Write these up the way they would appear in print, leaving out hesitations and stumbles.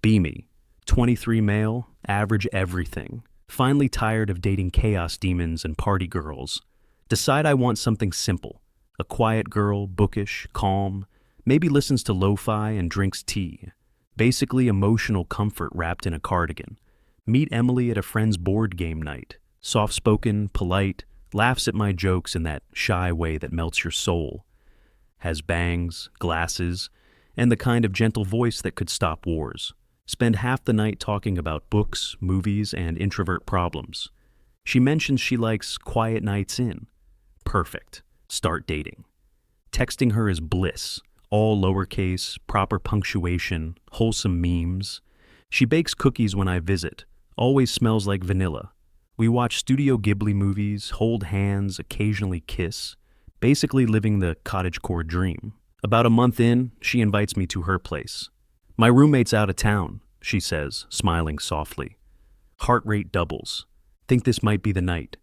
Be me. 23 male, average everything. Finally tired of dating chaos demons and party girls. Decide I want something simple. A quiet girl, bookish, calm, maybe listens to lo-fi and drinks tea. Basically emotional comfort wrapped in a cardigan. Meet Emily at a friend's board game night. Soft-spoken, polite, laughs at my jokes in that shy way that melts your soul. Has bangs, glasses, and the kind of gentle voice that could stop wars. Spend half the night talking about books, movies, and introvert problems. She mentions she likes quiet nights in. Perfect. Start dating. Texting her is bliss. All lowercase, proper punctuation, wholesome memes. She bakes cookies when I visit. Always smells like vanilla. We watch Studio Ghibli movies, hold hands, occasionally kiss. Basically living the cottagecore dream. About a month in, she invites me to her place. My roommate's out of town, she says, smiling softly. Heart rate doubles. Think this might be the night.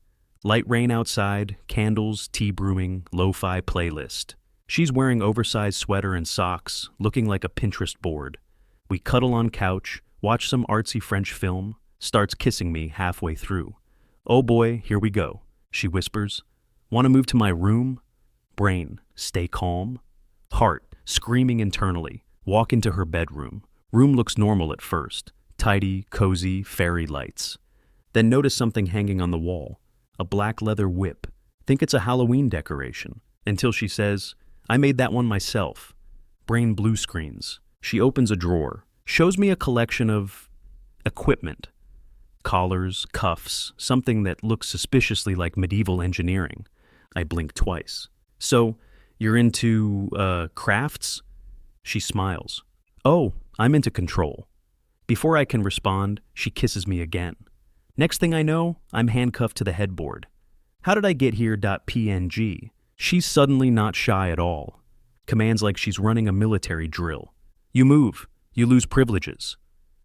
Light rain outside, candles, tea brewing, lo-fi playlist. She's wearing oversized sweater and socks, looking like a Pinterest board. We cuddle on couch, watch some artsy French film, starts kissing me halfway through. Oh boy, here we go, she whispers. Want to move to my room? Brain, stay calm. Heart, screaming internally. Walk into her bedroom. Room looks normal at first. Tidy, cozy, fairy lights. Then notice something hanging on the wall. A black leather whip. Think it's a Halloween decoration. Until she says, I made that one myself. Brain blue screens. She opens a drawer. Shows me a collection of equipment. Collars, cuffs, something that looks suspiciously like medieval engineering. I blink twice. So, you're into, crafts? She smiles. Oh, I'm into control. Before I can respond, she kisses me again. Next thing I know, I'm handcuffed to the headboard. How did I get here? .png. She's suddenly not shy at all. Commands like she's running a military drill. You move, you lose privileges.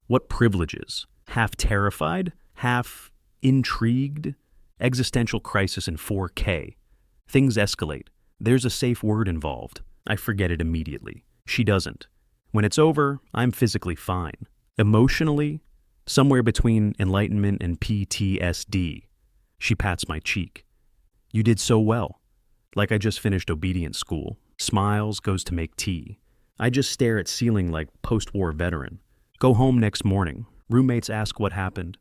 What privileges? Half terrified? Half intrigued? Existential crisis in 4K. Things escalate. There's a safe word involved. I forget it immediately. She doesn't. When it's over, I'm physically fine. Emotionally, somewhere between enlightenment and PTSD. She pats my cheek. You did so well. Like I just finished obedience school. Smiles, goes to make tea. I just stare at ceiling like post-war veteran. Go home next morning. Roommates ask what happened.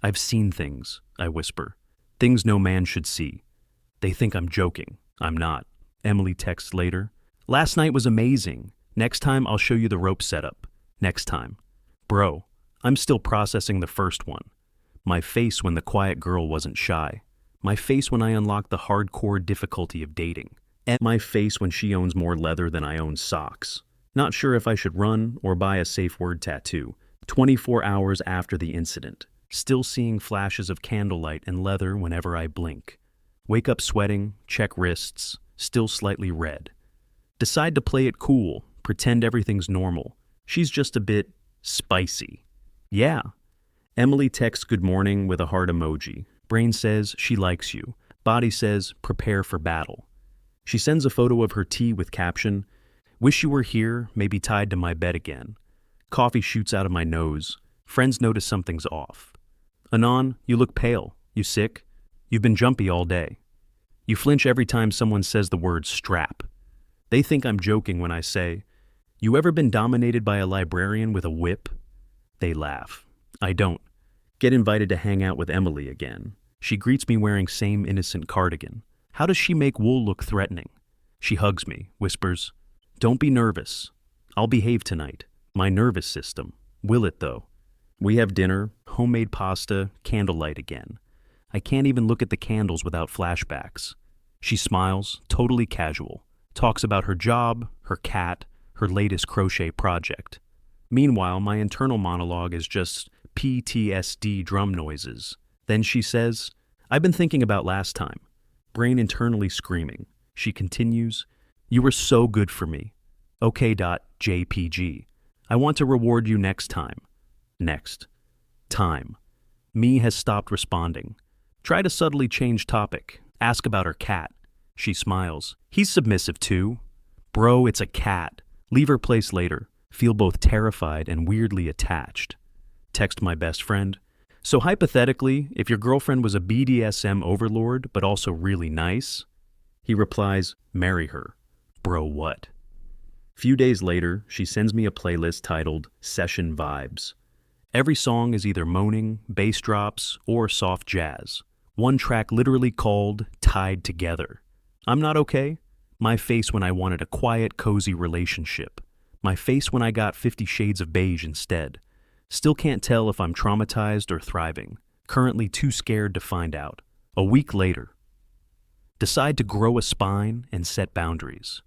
I've seen things, I whisper. Things no man should see. They think I'm joking. I'm not. Emily texts later. Last night was amazing. Next time I'll show you the rope setup. Next time. Bro, I'm still processing the first one. My face when the quiet girl wasn't shy. My face when I unlocked the hardcore difficulty of dating. And my face when she owns more leather than I own socks. Not sure if I should run or buy a safe word tattoo. 24 hours after the incident. Still seeing flashes of candlelight and leather whenever I blink. Wake up sweating, check wrists, still slightly red. Decide to play it cool, pretend everything's normal. She's just a bit spicy. Yeah. Emily texts good morning with a heart emoji. Brain says she likes you. Body says prepare for battle. She sends a photo of her tea with caption, wish you were here, maybe tied to my bed again. Coffee shoots out of my nose. Friends notice something's off. Anon, you look pale. You sick? You've been jumpy all day. You flinch every time someone says the word strap. They think I'm joking when I say, you ever been dominated by a librarian with a whip? They laugh. I don't. Get invited to hang out with Emily again. She greets me wearing same innocent cardigan. How does she make wool look threatening? She hugs me, whispers, don't be nervous. I'll behave tonight. My nervous system. Will it though? We have dinner, homemade pasta, candlelight again. I can't even look at the candles without flashbacks. She smiles, totally casual. Talks about her job, her cat, her latest crochet project. Meanwhile, my internal monologue is just PTSD drum noises. Then she says, I've been thinking about last time. Brain internally screaming. She continues, you were so good for me. OK.jpg. I want to reward you next time. Next. Time. Me has stopped responding. Try to subtly change topic. Ask about her cat. She smiles. He's submissive too. Bro, it's a cat. Leave her place later. Feel both terrified and weirdly attached. Text my best friend. So hypothetically, if your girlfriend was a BDSM overlord but also really nice, he replies, marry her. Bro, what? Few days later, she sends me a playlist titled Session Vibes. Every song is either moaning, bass drops, or soft jazz. One track literally called Tied Together. I'm not okay. My face when I wanted a quiet, cozy relationship. My face when I got 50 Shades of Beige instead. Still can't tell if I'm traumatized or thriving. Currently too scared to find out. A week later. Decide to grow a spine and set boundaries.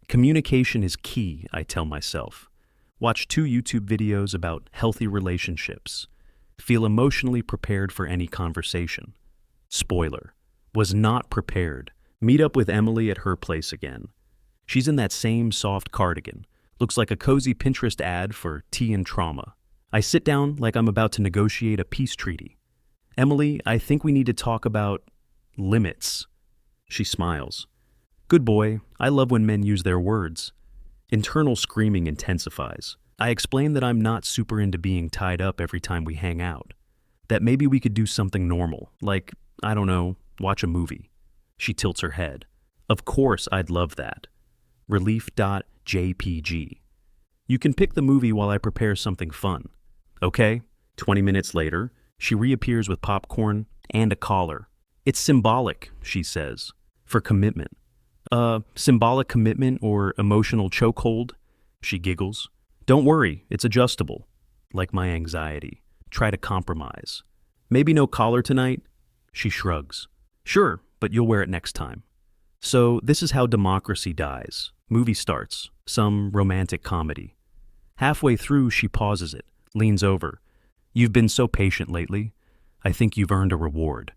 Communication is key, I tell myself. Watch 2 YouTube videos about healthy relationships. Feel emotionally prepared for any conversation. Spoiler. Was not prepared. Meet up with Emily at her place again. She's in that same soft cardigan. Looks like a cozy Pinterest ad for tea and trauma. I sit down like I'm about to negotiate a peace treaty. Emily, I think we need to talk about limits. She smiles. Good boy, I love when men use their words. Internal screaming intensifies. I explain that I'm not super into being tied up every time we hang out. That maybe we could do something normal, like, I don't know, watch a movie. She tilts her head. Of course, I'd love that. Relief.jpg. You can pick the movie while I prepare something fun. Okay? 20 minutes later, she reappears with popcorn and a collar. It's symbolic, she says, for commitment. Symbolic commitment or emotional chokehold? She giggles. Don't worry, it's adjustable. Like my anxiety. Try to compromise. Maybe no collar tonight? She shrugs. Sure, but you'll wear it next time. So this is how democracy dies. Movie starts. Some romantic comedy. Halfway through, she pauses it, leans over. You've been so patient lately. I think you've earned a reward.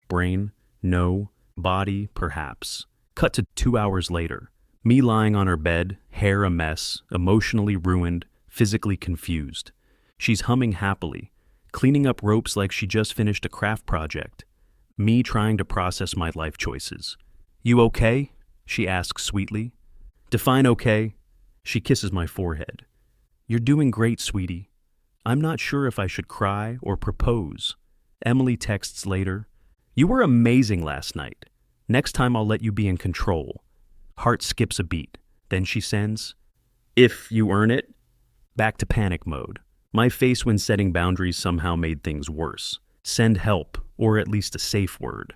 Brain? No. Body? Perhaps. Cut to 2 hours later. Me lying on her bed, hair a mess, emotionally ruined, physically confused. She's humming happily, cleaning up ropes like she just finished a craft project. Me trying to process my life choices. You okay? She asks sweetly. Define okay. She kisses my forehead. You're doing great, sweetie. I'm not sure if I should cry or propose. Emily texts later. You were amazing last night. Next time I'll let you be in control. Heart skips a beat. Then she sends, if you earn it. Back to panic mode. My face when setting boundaries somehow made things worse. Send help, or at least a safe word.